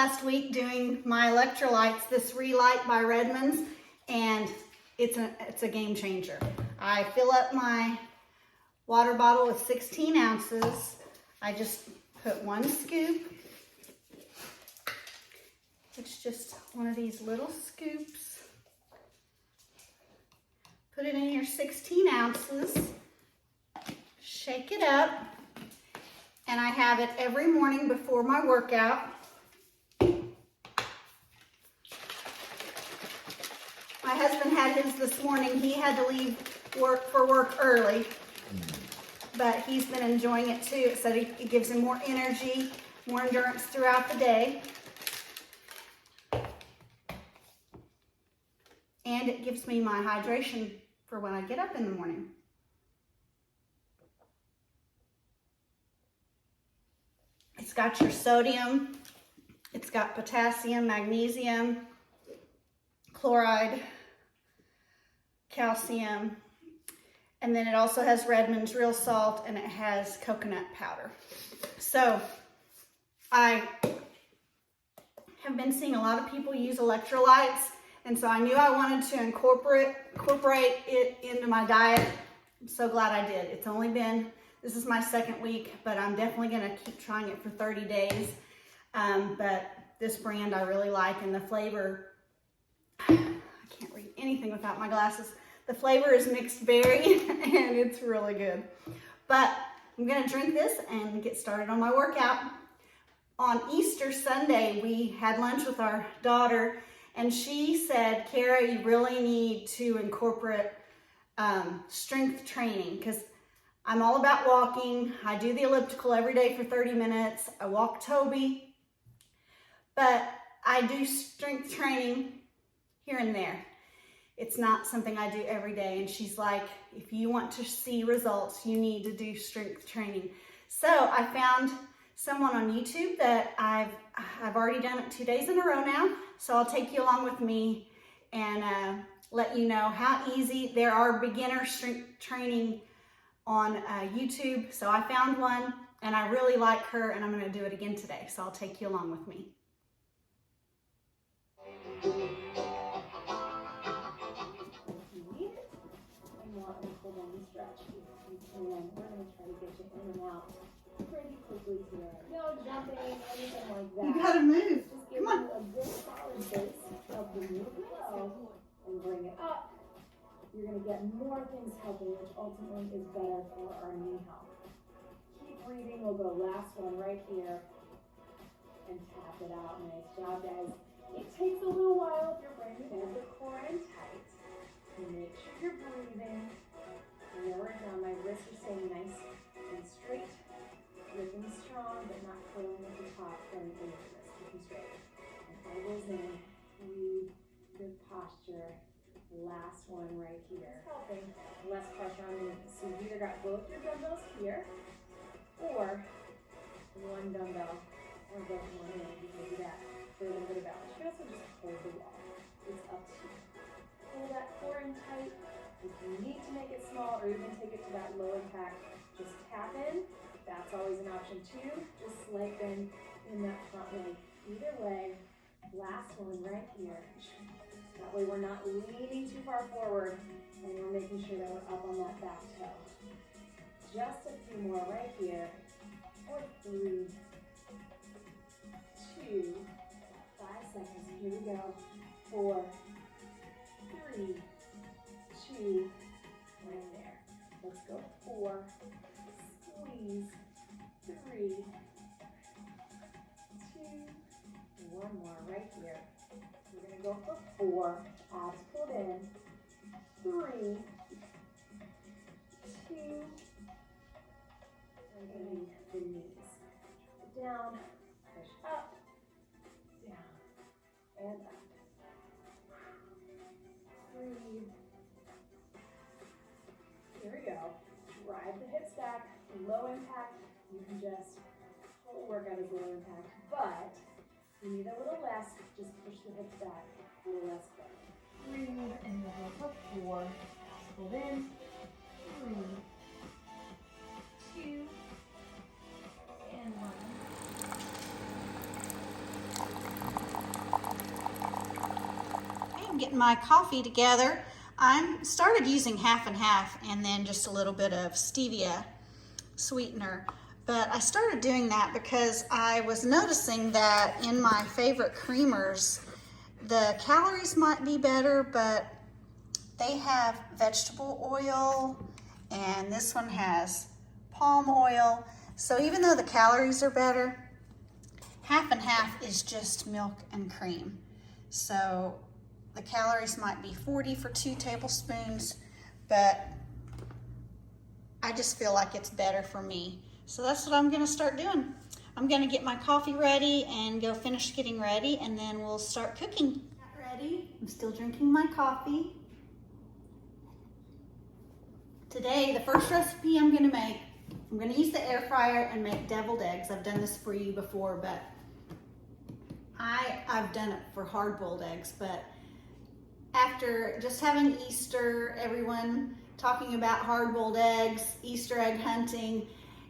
last week doing my electrolytes, this Relight by Redmond's, and it's a game changer. I fill up my water bottle with 16 ounces. I just put 1 scoop. It's just one of these little scoops. Put it in your 16 ounces. Shake it up. And I have it every morning before my workout. My husband had his this morning. He had to leave work early, but he's been enjoying it too. It said it gives him more energy, more endurance throughout the day. And it gives me my hydration for when I get up in the morning. It's got your sodium, it's got potassium, magnesium, chloride, calcium, and then it also has Redmond's real salt, and it has coconut powder. So I have been seeing a lot of people use electrolytes, and so I knew I wanted to incorporate it into my diet. I'm so glad I did. This is my 2nd week, but I'm definitely gonna keep trying it for 30 days. But this brand I really like, and the flavor, I can't read anything without my glasses. The flavor is mixed berry, and it's really good. But I'm gonna drink this and get started on my workout. On Easter Sunday, we had lunch with our daughter, and she said, Kara, you really need to incorporate strength training, because I'm all about walking. I do the elliptical every day for 30 minutes. I walk Toby, but I do strength training here and there. It's not something I do every day. And she's like, if you want to see results, you need to do strength training. So I found someone on YouTube that I've already done it 2 days in a row now. So I'll take you along with me and let you know how easy. There are beginner strength training on YouTube. So I found one and I really like her, and I'm going to do it again today. So I'll take you along with me. Hold on and stretch. We're going to try to get you in and out pretty quickly here. No jumping, anything like that. You gotta move. Just give you a good solid base of the movement and bring it up. You're going to get more things helping, which ultimately is better for our knee health. Keep breathing. We'll go last one right here and tap it out. Nice job, guys. It takes a little while if you're brand new. Hold the core in tight. Make sure you're breathing. Lower down. My wrists are staying nice and straight. Looking strong, but not curling at the top. Going into this. Looking straight. And elbows in. Breathe. Good posture. Last one right here. Helping. Less pressure on the knees. So you've either got both your dumbbells here, or one dumbbell, or both one in. You can do that for a little bit of balance. You can also just hold the wall. It's up to you. Pull that core in tight. If you need to make it small, or even take it to that low impact, just tap in. That's always an option too. Just lengthen in that front leg. Either way, last one right here. That way we're not leaning too far forward, and we're making sure that we're up on that back toe. Just a few more right here. Or 3, 2, 5 seconds. Here we go. 4, 3, 2, right there. Let's go. 4, squeeze, 3, 2, one more right here. We're going to go for 4, abs pulled in, 3, 2, and the knees. Down, push up, down, and up. Breathe. Here we go. Drive the hips back, low impact. You can just, whole workout is low impact, but you need a little less. Just push the hips back, a little less quick. Breathe, and we'll go for 4. Hold in. 3, 2, and 1. getting my coffee together. I started using half and half and then just a little bit of stevia sweetener. But I started doing that because I was noticing that in my favorite creamers, the calories might be better, but they have vegetable oil and this one has palm oil. So even though the calories are better, half and half is just milk and cream. So the calories might be 40 for 2 tablespoons, but I just feel like it's better for me. So that's what I'm gonna start doing. I'm gonna get my coffee ready and go finish getting ready, and then we'll start cooking. Not ready, I'm still drinking my coffee. Today, the first recipe I'm gonna use the air fryer and make deviled eggs. I've done this for you before, but I've done it for hard-boiled eggs, but after just having Easter, everyone talking about hard-boiled eggs, Easter egg hunting,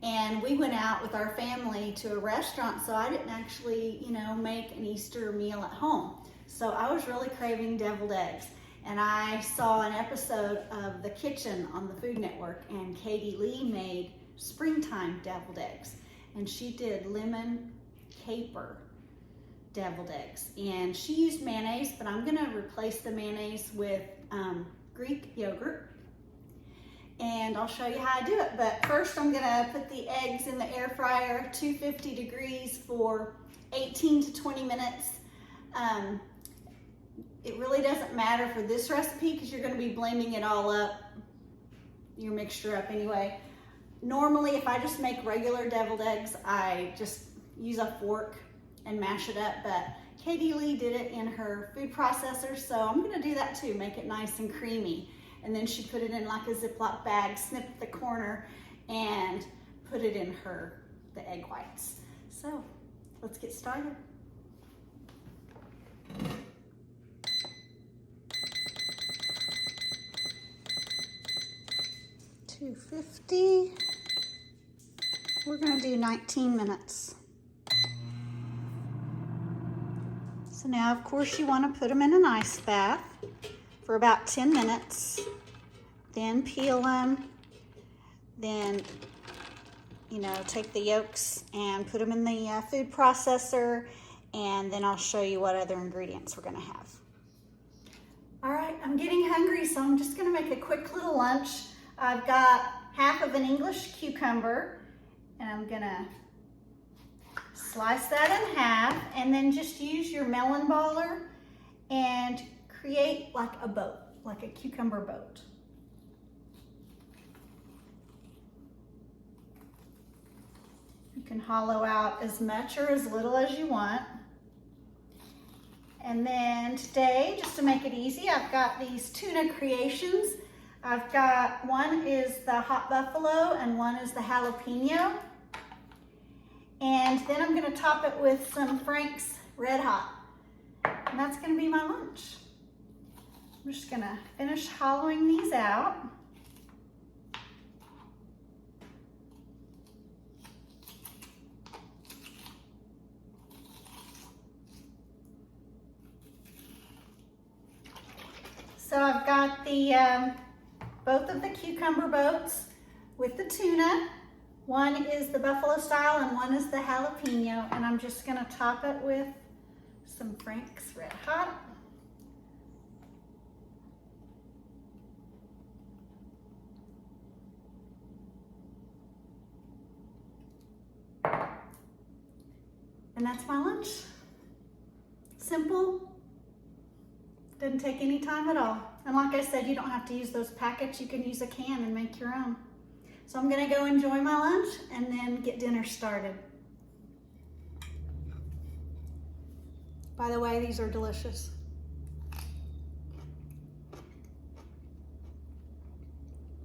and we went out with our family to a restaurant, so I didn't actually, make an Easter meal at home. So I was really craving deviled eggs, and I saw an episode of The Kitchen on the Food Network, and Katie Lee made springtime deviled eggs, and she did lemon caper deviled eggs, and she used mayonnaise, but I'm gonna replace the mayonnaise with Greek yogurt, and I'll show you how I do it. But first I'm gonna put the eggs in the air fryer, 250 degrees for 18 to 20 minutes. It really doesn't matter for this recipe because you're gonna be blending it all up, your mixture up anyway. Normally, if I just make regular deviled eggs, I just use a fork and mash it up, but Katie Lee did it in her food processor, so I'm gonna do that too, make it nice and creamy. And then she put it in like a Ziploc bag, snipped the corner, and put it in the egg whites. So let's get started. $250. We're gonna do 19 minutes. So now, of course, you want to put them in an ice bath for about 10 minutes, then peel them, then, take the yolks and put them in the food processor, and then I'll show you what other ingredients we're going to have. All right, I'm getting hungry, so I'm just going to make a quick little lunch. I've got half of an English cucumber, and I'm going to slice that in half, and then just use your melon baller and create like a boat, like a cucumber boat. You can hollow out as much or as little as you want. And then today, just to make it easy, I've got these tuna creations. I've got, one is the hot buffalo and one is the jalapeno. And then I'm gonna top it with some Frank's Red Hot. And that's gonna be my lunch. I'm just gonna finish hollowing these out. So I've got the both of the cucumber boats with the tuna. One is the buffalo style and one is the jalapeno, and I'm just gonna top it with some Frank's Red Hot. And that's my lunch. Simple, didn't take any time at all. And like I said, you don't have to use those packets, you can use a can and make your own. So I'm gonna go enjoy my lunch and then get dinner started. By the way, these are delicious.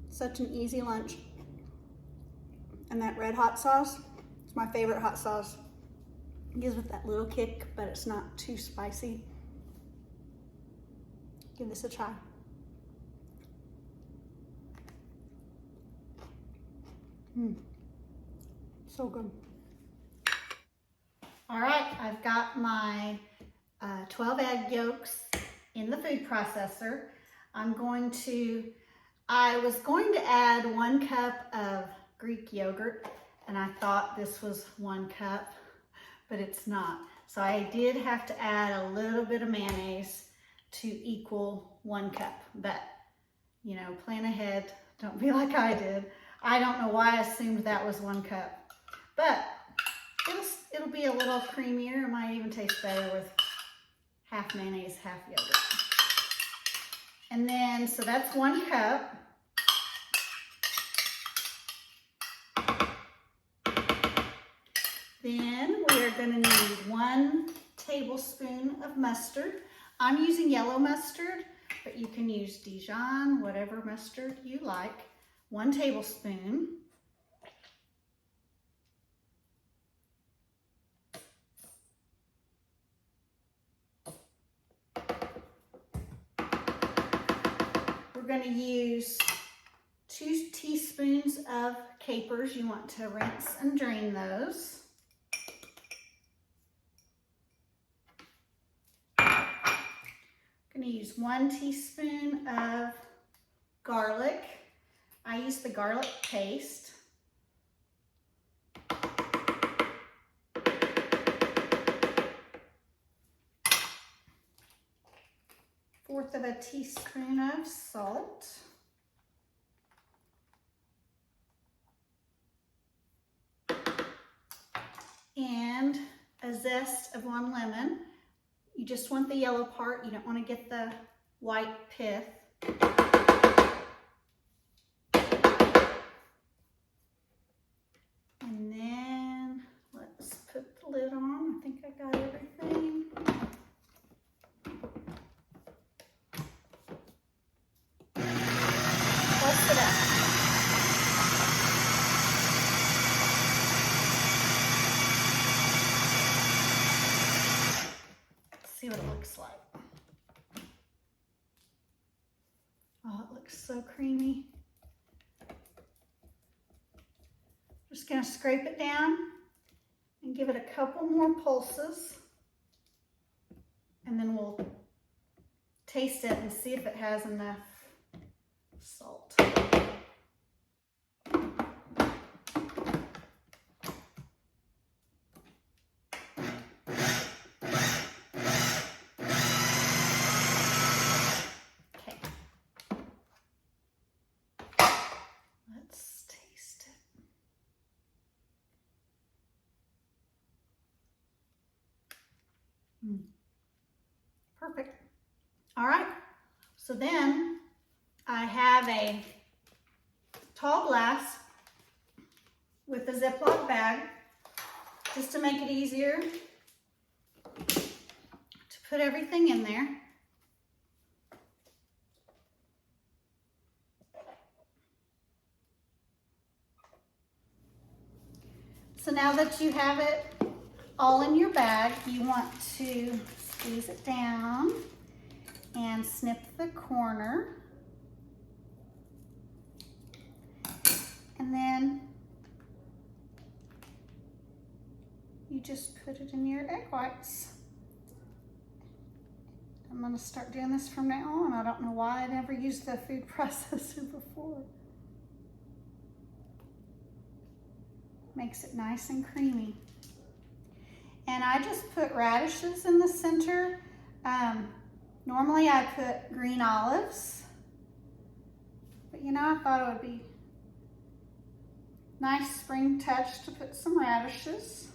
Such an easy lunch. And that red hot sauce, it's my favorite hot sauce. It gives it that little kick, but it's not too spicy. Give this a try. So good. All right, I've got my 12 egg yolks in the food processor. I was going to add 1 cup of Greek yogurt, and I thought this was 1 cup, but it's not. So I did have to add a little bit of mayonnaise to equal 1 cup, but you know, plan ahead, don't be like I did. I don't know why I assumed that was 1 cup, but it'll be a little creamier. It might even taste better with half mayonnaise, half yogurt. And then, so that's 1 cup. Then we are going to need 1 tablespoon of mustard. I'm using yellow mustard, but you can use Dijon, whatever mustard you like. 1 tablespoon. We're going to use 2 teaspoons of capers. You want to rinse and drain those. I'm going to use 1 teaspoon of garlic. I use the garlic paste. 1/4 of a teaspoon of salt. And a zest of 1 lemon. You just want the yellow part. You don't want to get the white pith. And then let's put the lid on. I think I got everything. Bust it up. See what it looks like. Oh, it looks so creamy. Just gonna scrape it down and give it a couple more pulses, and then we'll taste it and see if it has enough salt. Let's taste it. Perfect. All right. So then I have a tall glass with a Ziploc bag, just to make it easier to put everything in there. So now that you have it all in your bag, you want to squeeze it down and snip the corner. And then you just put it in your egg whites. I'm going to start doing this from now on. I don't know why I never used the food processor before. Makes it nice and creamy. And I just put radishes in the center. Normally I put green olives, but you know, I thought it would be nice spring touch to put some radishes.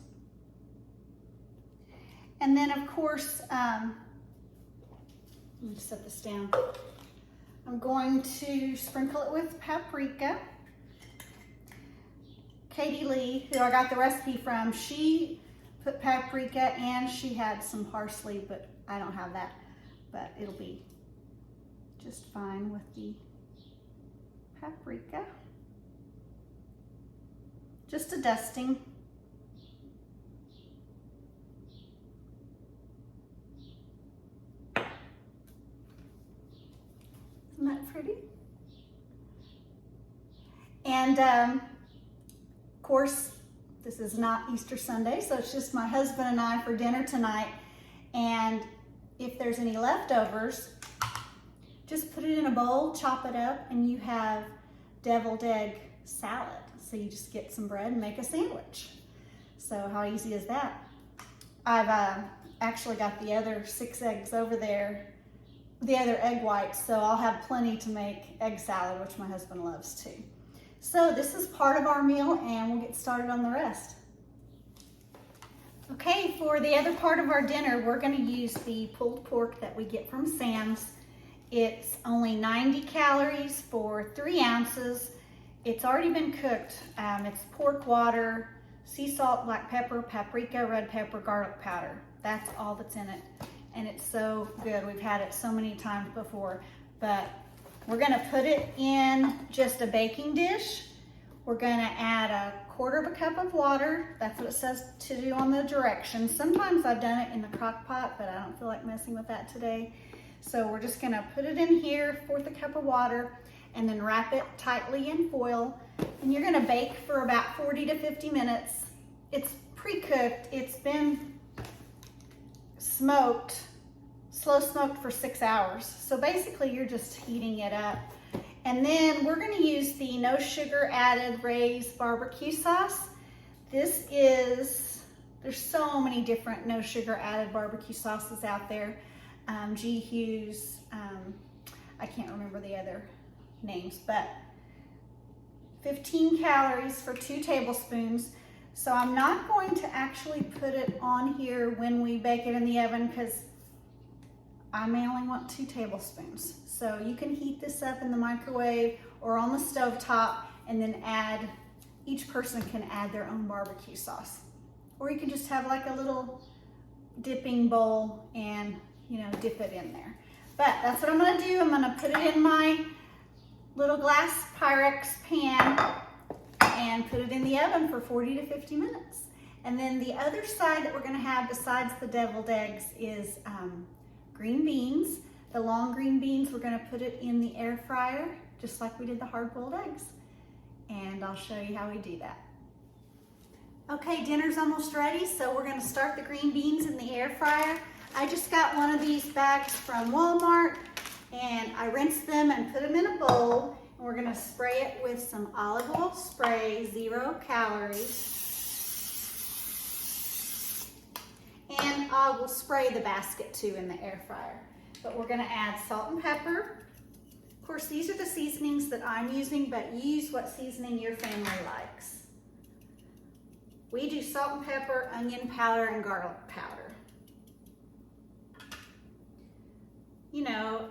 And then of course, let me set this down. I'm going to sprinkle it with paprika. Katie Lee, who I got the recipe from, she put paprika and she had some parsley, but I don't have that. But it'll be just fine with the paprika. Just a dusting. Isn't that pretty? And of course, this is not Easter Sunday, so it's just my husband and I for dinner tonight. And if there's any leftovers, just put it in a bowl, chop it up, and you have deviled egg salad. So you just get some bread and make a sandwich. So how easy is that? I've actually got the other 6 eggs over there, the other egg whites, so I'll have plenty to make egg salad, which my husband loves too. So this is part of our meal, and we'll get started on the rest. Okay, for the other part of our dinner, we're going to use the pulled pork that we get from Sam's. It's only 90 calories for 3 ounces. It's already been cooked. It's pork water, sea salt, black pepper, paprika, red pepper, garlic powder. That's all that's in it. And it's so good. We've had it so many times before. But we're going to put it in just a baking dish. We're going to add a 1/4 cup of water. That's what it says to do on the directions. Sometimes I've done it in the crock pot, but I don't feel like messing with that today. So we're just going to put it in here, 1/4 cup of water, and then wrap it tightly in foil. And you're going to bake for about 40 to 50 minutes. It's pre-cooked. It's been smoked, slow smoked for 6 hours. So basically you're just heating it up. And then we're gonna use the no sugar added Ray's barbecue sauce. There's so many different no sugar added barbecue sauces out there. G. Hughes, I can't remember the other names, but 15 calories for 2 tablespoons. So I'm not going to actually put it on here when we bake it in the oven because I may only want 2 tablespoons. So you can heat this up in the microwave or on the stove top, and then each person can add their own barbecue sauce. Or you can just have like a little dipping bowl and, dip it in there. But that's what I'm gonna do. I'm gonna put it in my little glass Pyrex pan and put it in the oven for 40 to 50 minutes. And then the other side that we're gonna have besides the deviled eggs is green beans. The long green beans, we're gonna put it in the air fryer, just like we did the hard-boiled eggs. And I'll show you how we do that. Okay, dinner's almost ready, so we're gonna start the green beans in the air fryer. I just got one of these bags from Walmart, and I rinsed them and put them in a bowl. And we're gonna spray it with some olive oil spray, 0 calories. And I will spray the basket too in the air fryer. But we're gonna add salt and pepper. Of course, these are the seasonings that I'm using, but use what seasoning your family likes. We do salt and pepper, onion powder, and garlic powder.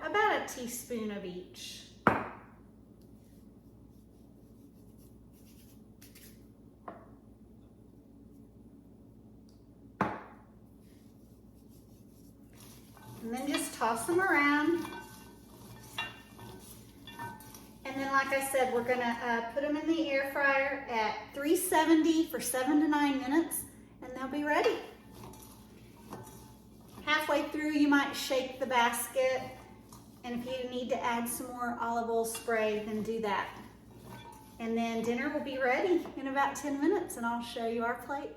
About a teaspoon of each. And then just toss them around. And then, like I said, we're gonna put them in the air fryer at 370 for 7 to 9 minutes, and they'll be ready. Halfway through, you might shake the basket, and if you need to add some more olive oil spray, then do that. And then dinner will be ready in about 10 minutes, and I'll show you our plate.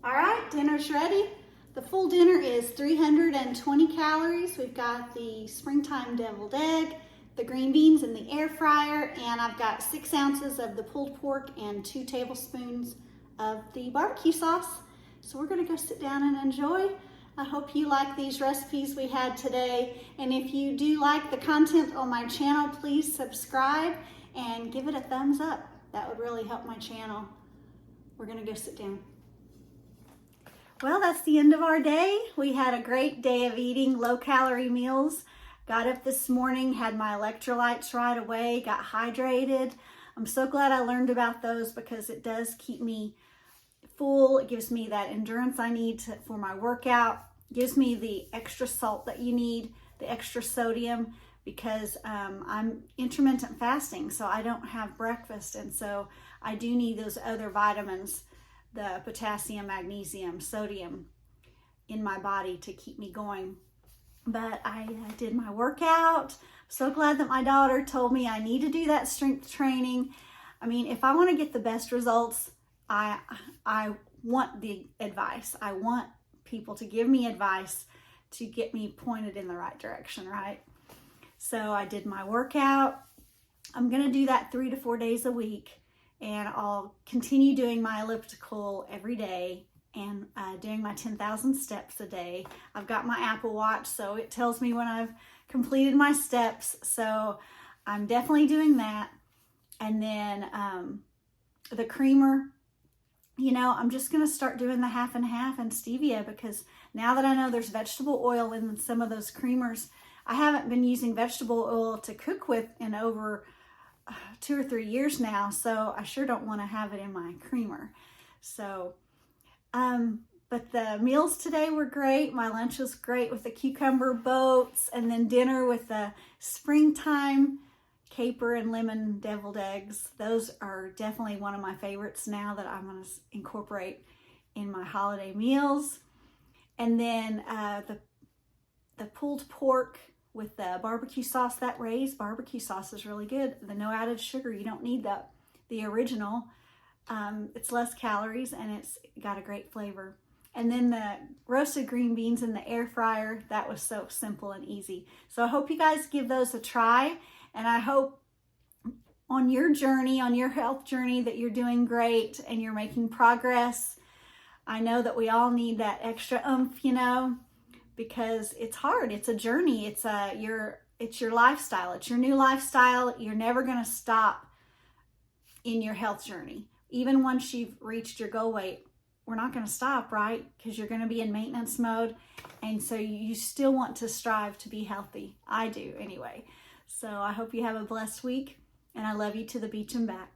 All right, dinner's ready. The full dinner is 320 calories. We've got the springtime deviled egg, the green beans in the air fryer, and I've got 6 ounces of the pulled pork and 2 tablespoons of the barbecue sauce. So we're gonna go sit down and enjoy. I hope you like these recipes we had today. And if you do like the content on my channel, please subscribe and give it a thumbs up. That would really help my channel. We're gonna go sit down. Well, that's the end of our day. We had a great day of eating low-calorie meals. Got up this morning, had my electrolytes right away, got hydrated. I'm so glad I learned about those because it does keep me full. It gives me that endurance I need for my workout. Gives me the extra salt that you need, the extra sodium, because I'm intermittent fasting, so I don't have breakfast, and so I do need those other vitamins, the potassium, magnesium, sodium in my body to keep me going. But I did my workout. So glad that my daughter told me I need to do that strength training. I mean, if I want to get the best results, I want the advice. I want people to give me advice to get me pointed in the right direction, right? So I did my workout. I'm gonna do that 3 to 4 days a week, and I'll continue doing my elliptical every day and doing my 10,000 steps a day. I've got my Apple Watch, so it tells me when I've completed my steps. So I'm definitely doing that. And then the creamer, you know, I'm just gonna start doing the half and half and stevia, because now that I know there's vegetable oil in some of those creamers, I haven't been using vegetable oil to cook with in over 2 or 3 years now, so I sure don't want to have it in my creamer. So, but the meals today were great. My lunch was great with the cucumber boats, and then dinner with the springtime caper and lemon deviled eggs. Those are definitely one of my favorites now that I'm going to incorporate in my holiday meals. And then the pulled pork with the barbecue sauce, that Ray's barbecue sauce is really good. The no added sugar, you don't need the original. It's less calories and it's got a great flavor. And then the roasted green beans in the air fryer, that was so simple and easy. So I hope you guys give those a try, and I hope on your journey, on your health journey, that you're doing great and you're making progress. I know that we all need that extra oomph, you know, because it's hard. It's a journey. It's your lifestyle. It's your new lifestyle. You're never going to stop in your health journey. Even once you've reached your goal weight, we're not going to stop, right? Because you're going to be in maintenance mode. And so you still want to strive to be healthy. I do anyway. So I hope you have a blessed week, and I love you to the beach and back.